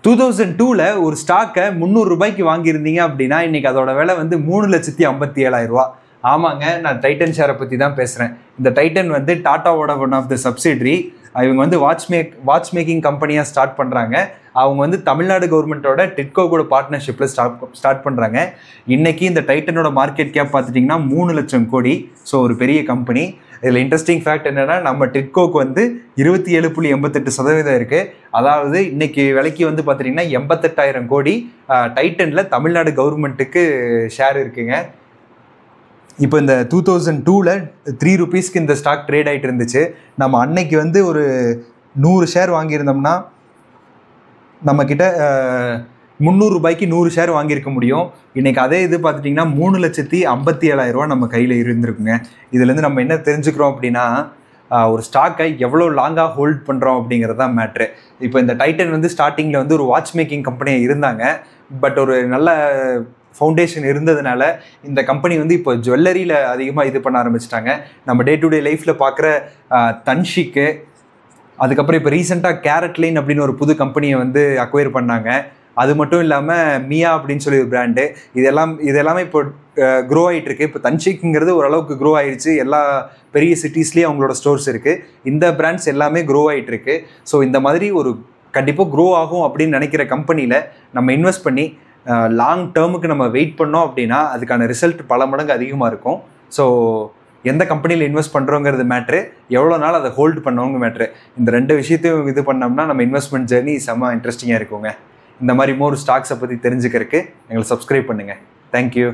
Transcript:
2002ல ஒரு ஸ்டாக்கை 300 ரூபாய்க்கு வாங்கியிருந்தீங்க அப்படின்னா இன்னைக்கு அதோட விலை வந்து 3,57,000 ரூபா. ஆமாங்க, நான் டைட்டன் ஷேரை பற்றி தான் பேசுகிறேன். இந்த டைட்டன் வந்து டாட்டாவோட ஒன் ஆஃப் த சப்சிடரி. இவங்க வந்து வாட்ச் மேக்கிங் கம்பெனியாக ஸ்டார்ட் பண்ணுறாங்க. அவங்க வந்து தமிழ்நாடு கவர்மெண்ட்டோட டிட்கோ கூட பார்ட்னர்ஷிப்பில் ஸ்டார்ட் பண்ணுறாங்க. இன்றைக்கி இந்த டைட்டனோட மார்க்கெட் கேப் பார்த்துட்டிங்கன்னா 3 லட்சம் கோடி. ஸோ ஒரு பெரிய கம்பெனி. இதில் இன்ட்ரெஸ்டிங் ஃபேக்ட் என்னென்னா, நம்ம டிட்கோக்கு வந்து 27.88% இருக்குது. அதாவது இன்னைக்கு விலைக்கு வந்து பார்த்துட்டிங்கன்னா 88,000 கோடி டைட்டனில் தமிழ்நாடு கவர்மெண்ட்டுக்கு ஷேர் இருக்குங்க. இப்போ இந்த 2002ல 3 ரூபீஸ்க்கு இந்த ஸ்டாக் ட்ரேட் ஆகிட்டு இருந்துச்சு. நம்ம அன்னைக்கு வந்து ஒரு 100 ஷேர் வாங்கியிருந்தோம்னா நம்மக்கிட்ட 300 ரூபாய்க்கு 100 ஷேர் வாங்கியிருக்க முடியும். இன்றைக்கி அதே இது பார்த்துட்டிங்கன்னா 3,57,000 ரூபா நம்ம கையில் இருந்திருக்குங்க. இதுலேருந்து நம்ம என்ன தெரிஞ்சுக்கிறோம் அப்படின்னா, ஒரு ஸ்டாக்கை எவ்வளோ லாங்காக ஹோல்ட் பண்ணுறோம் அப்படிங்கிறது தான் மேட்ரு. இப்போ இந்த டைட்டன் வந்து ஸ்டார்டிங்கில் வந்து ஒரு வாட்ச் மேக்கிங் கம்பெனியாக இருந்தாங்க. பட் ஒரு நல்ல ஃபவுண்டேஷன் இருந்ததுனால இந்த கம்பெனி வந்து இப்போ ஜுவல்லரியில் அதிகமாக இது பண்ண ஆரம்பிச்சிட்டாங்க. நம்ம டே டு டே லைஃப்பில் பார்க்குற தன்ஷிக்கு, அதுக்கப்புறம் இப்போ ரீசெண்டாக கேரட் லைன் அப்படின்னு ஒரு புது கம்பெனியை வந்து அக்வயர் பண்ணாங்க. அது மட்டும் இல்லாமல் மியா அப்படின்னு சொல்லி ஒரு பிராண்டு. இதெல்லாமே இப்போ க்ரோ ஆகிட்டு இருக்கு. இப்போ தன்ஷிக்ங்கிறது ஓரளவுக்கு க்ரோ ஆகிடுச்சு. எல்லா பெரிய சிட்டிஸ்லேயும் அவங்களோட ஸ்டோர்ஸ் இருக்குது. இந்த பிராண்ட்ஸ் எல்லாமே க்ரோ ஆகிட்டு இருக்கு. ஸோ இந்த மாதிரி ஒரு கண்டிப்பாக க்ரோ ஆகும் அப்படின்னு நினைக்கிற கம்பெனியில் நம்ம இன்வெஸ்ட் பண்ணி லாங் டேர்முக்கு நம்ம வெயிட் பண்ணோம் அப்படின்னா அதுக்கான ரிசல்ட் பல மடங்கு அதிகமாக இருக்கும். ஸோ எந்த கம்பெனியில் இன்வெஸ்ட் பண்ணுறோங்கிறது மேட்ரு, எவ்வளோ நாள் அதை ஹோல்டு பண்ணவங்க மேட்ரு. இந்த 2 விஷயத்தையும் இது பண்ணோம்னா நம்ம இன்வெஸ்ட்மெண்ட் ஜர்னி செம்ம இன்ட்ரெஸ்டிங்காக இருக்குங்க. இந்த மாதிரி மோர் ஸ்டாக்ஸை பற்றி தெரிஞ்சுக்கிறதுக்கு எங்களை சப்ஸ்கிரைப் பண்ணுங்கள். தேங்க்யூ.